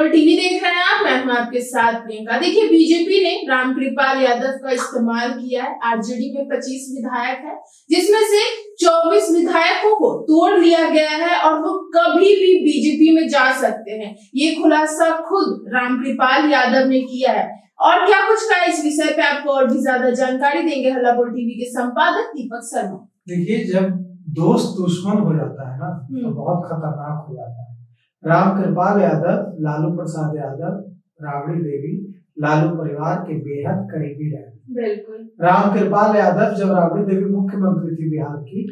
बोल टीवी देख रहे हैं आप, मैं हूं आपके साथ प्रियंका। देखिए, बीजेपी ने रामकृपाल यादव का इस्तेमाल किया है। आरजेडी में 25 विधायक है, जिसमें से 24 विधायकों को तोड़ लिया गया है और वो कभी भी बीजेपी में जा सकते हैं। ये खुलासा खुद रामकृपाल यादव ने किया है। और क्या कुछ कहा इस विषय पे, आपको और भी ज्यादा जानकारी देंगे हल्ला बोल टीवी के संपादक दीपक शर्मा। देखिए, जब दोस्त दुश्मन हो जाता है ना तो बहुत खतरनाक हो जाता है। रामकृपाल यादव, लालू प्रसाद यादव, राबड़ी देवी लालू परिवार के बेहद करीबी रहे। बिल्कुल। रामकृपाल यादव जब राबड़ी देवी मुख्यमंत्री थी बिहार की,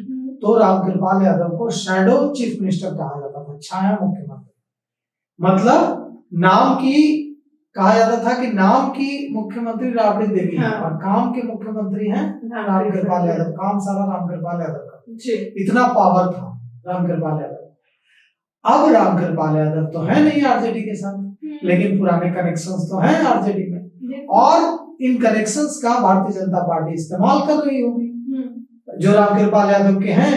तो रामकृपाल यादव को शैडो चीफ मिनिस्टर कहा जाता था, छाया मुख्यमंत्री। मतलब नाम की कहा जाता था कि नाम की मुख्यमंत्री राबड़ी देवी है और काम के मुख्यमंत्री हैं रामकृपाल यादव। काम सारा रामकृपाल यादव का, इतना पावर था रामकृपाल यादव। अब रामकृपाल यादव तो है नहीं आरजेडी के साथ, लेकिन पुराने कनेक्शंस तो हैं आरजेडी में, और इन कनेक्शंस का भारतीय जनता पार्टी इस्तेमाल कर रही होगी जो रामकृपाल यादव के हैं।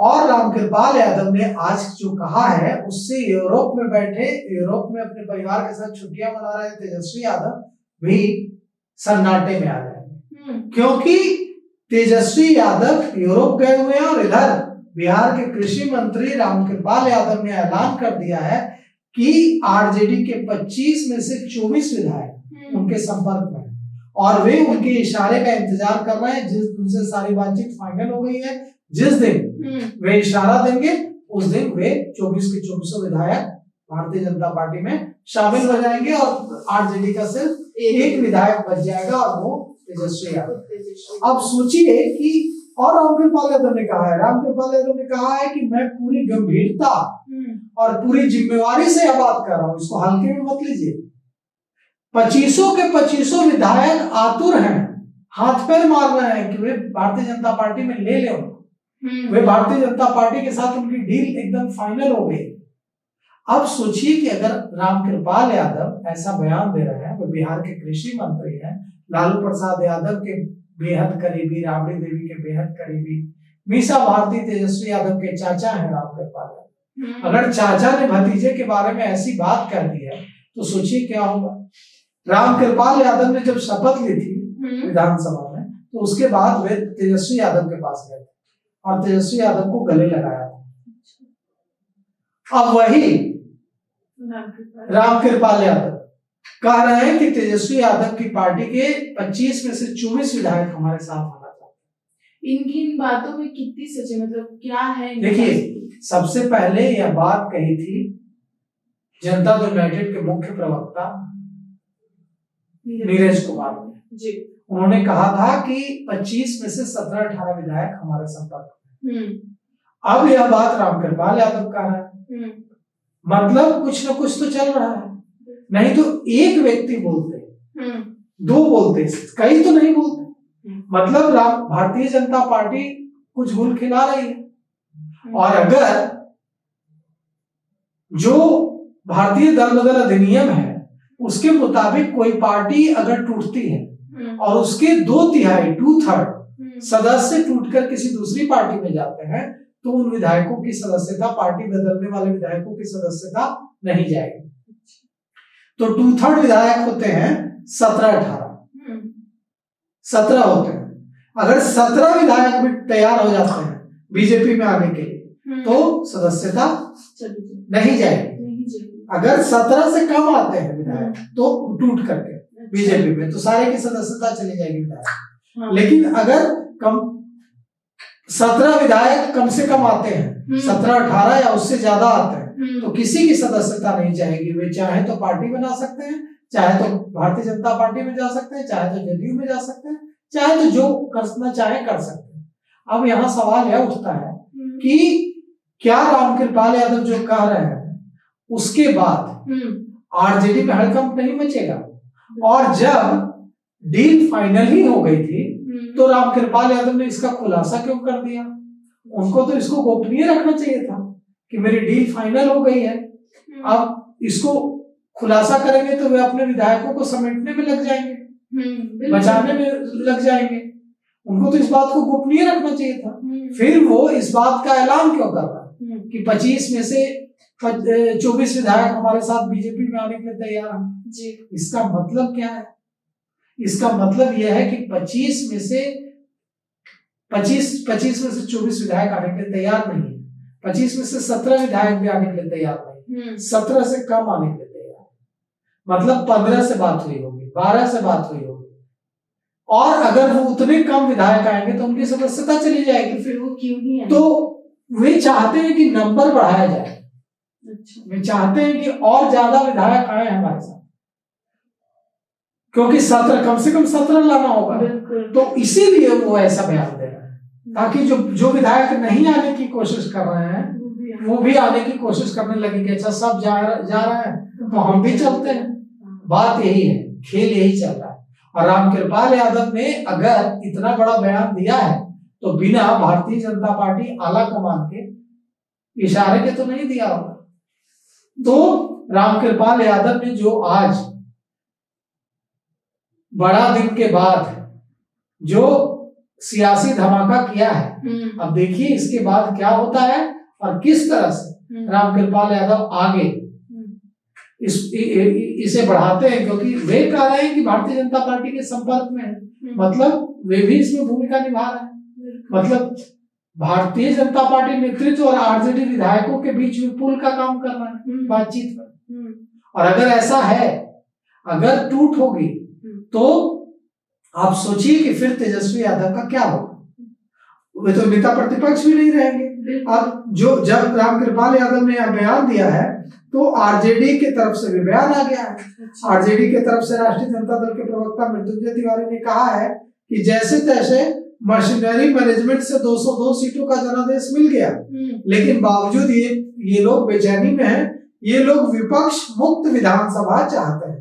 और रामकृपाल यादव ने आज जो कहा है, उससे यूरोप में बैठे, यूरोप में अपने परिवार के साथ छुट्टियां मना रहे तेजस्वी यादव भी सन्नाटे में आ जाएंगे, क्योंकि तेजस्वी यादव यूरोप गए हुए हैं और इधर बिहार के कृषि मंत्री रामकृपाल यादव ने ऐलान कर दिया है कि आरजेडी के 25 में से 24 विधायक उनके संपर्क में हैं और वे उनके इशारे का इंतजार कर रहे हैं। जिस दिन से सारी बातचीत फाइनल हो गई है, जिस दिन वे इशारा देंगे उस दिन वे 24 के 24 विधायक भारतीय जनता पार्टी में शामिल हो जाएंगे और आरजेडी का सिर्फ एक विधायक बच जाएगा और वो तेजस्वी यादव। अब सोचिए कि, और रामकृपाल यादव ने कहा है, रामकृपाल यादव ने कहा है कि मैं पूरी गंभीरता और पूरी जिम्मेवारी से यह बात कर रहा हूं, इसको हल्के में मत लीजिए। 25 के 25 विधायक आतुर हैं, हाथ पैर मार रहे हैं कि वे भारतीय जनता पार्टी में ले ले। वे भारतीय जनता पार्टी के साथ उनकी डील एकदम फाइनल हो गई। अब सोचिए कि अगर रामकृपाल यादव ऐसा बयान दे रहे हैं, वो बिहार के कृषि मंत्री हैं, लालू प्रसाद यादव के बेहद करीबी, राबड़ी देवी के बेहद करीबी, मीसा भारती तेजस्वी यादव के चाचा हैं रामकृपाल यादव। अगर चाचा ने भतीजे के बारे में ऐसी बात कर दी है तो सोचिए क्या होगा। रामकृपाल यादव ने जब शपथ ली थी विधानसभा में, तो उसके बाद वे तेजस्वी यादव के पास गए और तेजस्वी यादव को गले लगाया था। अब वही रामकृपाल यादव कह रहे हैं कि तेजस्वी यादव की पार्टी के 25 में से 24 विधायक हमारे साथ आना चाहते हैं। इनकी इन बातों में कितनी सच है, मतलब क्या है? देखिए, सबसे पहले यह बात कही थी जनता दल यूनाइटेड के मुख्य प्रवक्ता नीरज कुमार ने। उन्होंने कहा था कि 25 में से 17-18 विधायक हमारे संपर्क में। अब यह बात रामकृपाल यादव कह रहा है, मतलब कुछ न कुछ तो चल रहा है। नहीं तो एक व्यक्ति बोलते, दो बोलते, कई तो नहीं बोलते। मतलब भारतीय जनता पार्टी कुछ गुल खिला रही है। और अगर जो भारतीय दल बदल अधिनियम है उसके मुताबिक कोई पार्टी अगर टूटती है और उसके 2/3 2/3 सदस्य टूटकर किसी दूसरी पार्टी में जाते हैं, तो उन विधायकों की सदस्यता, पार्टी बदलने वाले विधायकों की सदस्यता नहीं जाएगी। तो 2/3 विधायक होते हैं 17 होते हैं। अगर 17 विधायक भी तैयार हो जाते हैं बीजेपी में आने के लिए, तो सदस्यता नहीं जाएगी। अगर 17 से कम आते हैं विधायक तो टूट करके बीजेपी में, तो सारे की सदस्यता चली जाएगी विधायक। लेकिन अगर कम 17 विधायक कम से कम आते हैं, 17-18 या उससे ज्यादा आते हैं, तो किसी की सदस्यता नहीं जाएगी। वे चाहे तो पार्टी बना सकते हैं, चाहे तो भारतीय जनता पार्टी में जा सकते हैं, चाहे तो जदयू में जा सकते हैं, चाहे तो जो करना चाहे कर सकते हैं। अब यहाँ सवाल यह उठता है कि क्या रामकृपाल यादव जो कह रहे हैं उसके बाद आरजेडी में हड़कंप नहीं मचेगा? और जब डील फाइनल ही हो गई थी तो रामकृपाल यादव ने इसका खुलासा क्यों कर दिया? उनको तो इसको गोपनीय रखना चाहिए था कि मेरी डील फाइनल हो गई है। अब इसको खुलासा करेंगे तो वे अपने विधायकों को समेटने में लग जाएंगे, बचाने में लग जाएंगे। उनको तो इस बात को गोपनीय रखना चाहिए था। फिर वो इस बात का ऐलान क्यों कर रहा है कि 25 में से 24 विधायक हमारे साथ बीजेपी में आने के लिए तैयार हैं जी। इसका मतलब क्या है? इसका मतलब यह है कि 25 में से 24 विधायक आने के लिए तैयार नहीं है, 25 में से 17 विधायक भी आने के लिए तैयार नहीं, 17 से कम आने के लिए तैयार, मतलब 15 से बात हुई होगी, 12 से बात हुई होगी, और अगर वो उतने कम विधायक आएंगे तो उनकी सदस्यता चली जाएगी। फिर वो क्यों नहीं आएंगे? तो वे चाहते हैं कि नंबर बढ़ाया जाए। अच्छा। वे चाहते हैं कि और ज्यादा विधायक आए हमारे साथ, क्योंकि 17 कम से कम 17 लाना होगा, तो इसीलिए वो ऐसा बयान दे रहे हैं ताकि जो विधायक नहीं आने की कोशिश कर रहे हैं वो भी आने की कोशिश करने लगे कि अच्छा सब जा रहे हैं तो हम भी चलते हैं। बात यही है, खेल यही चल रहा है। और रामकृपाल यादव ने अगर इतना बड़ा बयान दिया है तो बिना भारतीय जनता पार्टी आला कमान के इशारे के तो नहीं दिया होगा। तो रामकृपाल यादव ने जो आज बड़ा दिन के बाद जो सियासी धमाका किया है, अब देखिए इसके बाद क्या होता है और किस तरह से रामकृपाल यादव आगे इसे बढ़ाते हैं, क्योंकि वे कह रहे हैं कि भारतीय जनता पार्टी के संपर्क में है, मतलब वे भी इसमें भूमिका निभा रहे हैं, मतलब भारतीय जनता पार्टी नेतृत्व और आरजेडी विधायकों के बीच में पुल का काम कर रहा है बातचीत में। और अगर ऐसा है, अगर टूट होगी तो आप सोचिए कि फिर तेजस्वी यादव का क्या होगा। वे तो नेता प्रतिपक्ष भी नहीं रहेंगे। अब जब रामकृपाल यादव ने यह बयान दिया है तो आरजेडी के तरफ से भी बयान आ गया है। आरजेडी के तरफ से राष्ट्रीय जनता दल के प्रवक्ता मृत्युंजय तिवारी ने कहा है कि जैसे तैसे मशीनरी मैनेजमेंट से 202 सीटों का जनादेश मिल गया, लेकिन बावजूद ये लोग बेचैनी में हैं। ये लोग विपक्ष मुक्त विधानसभा चाहते हैं।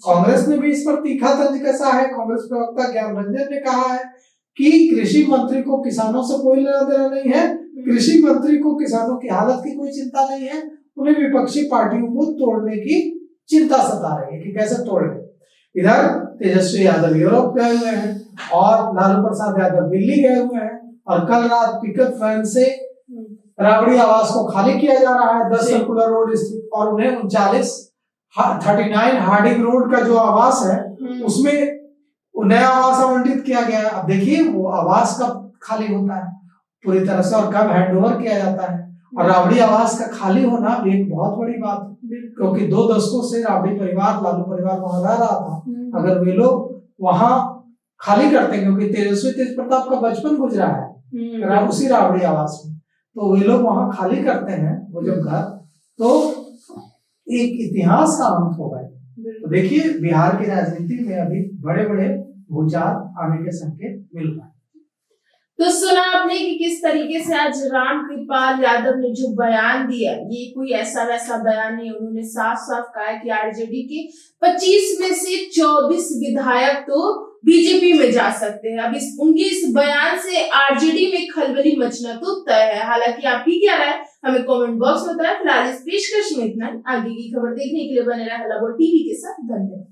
कांग्रेस ने भी इस पर तीखा तंज कसा है। कांग्रेस प्रवक्ता ज्ञान रंजन ने कहा है कि कृषि मंत्री को किसानों से कोई लेना देना नहीं है, कृषि मंत्री को किसानों की हालत की कोई चिंता नहीं है, उन्हें विपक्षी पार्टियों को तोड़ने की चिंता सता रही है कि कैसे तोड़े। इधर तेजस्वी यादव यूरोप गए हुए हैं और लालू प्रसाद यादव दिल्ली गए हुए हैं, और कल रात पिकअप वैन से राबड़ी आवास को खाली किया जा रहा है 10 सर्कुलर रोड स्थित, और उन्हें 39 हार्डिंग रोड का जो आवास है उसमें नया आवास आवंटित किया गया है। अब देखिए वो आवास कब खाली होता है पूरी तरह से और कब हैंडओवर किया जाता है। और राबड़ी आवास का खाली होना भी एक बहुत बड़ी बात है, क्योंकि 2 दशकों से राबड़ी परिवार, लालू परिवार वहां रह रहा था। अगर वे लोग वहां खाली करते हैं, क्योंकि तेजस्वी तेज प्रताप का बचपन गुजरा है उसी राबड़ी आवास में, तो वे लोग वहां खाली करते हैं वो जब घर, तो एक इतिहास का अंत होगा। तो देखिए बिहार की राजनीति में अभी बड़े बड़े भूचाल आने के संकेत मिल रहे हैं। तो सुना आपने कि किस तरीके से आज रामकृपाल यादव ने जो बयान दिया, ये कोई ऐसा वैसा बयान नहीं। उन्होंने साफ साफ कहा कि आरजेडी के 25 में से 24 विधायक तो बीजेपी में जा सकते हैं। अब उनके इस बयान से आरजेडी में खलबली मचना तो तय है। हालांकि आपकी क्या राय हमें कमेंट बॉक्स में बताएं। फिलहाल इस पेशकश में इतना। आगे की खबर देखने के लिए बने रहे हल्ला बोल टीवी के साथ। धन्यवाद।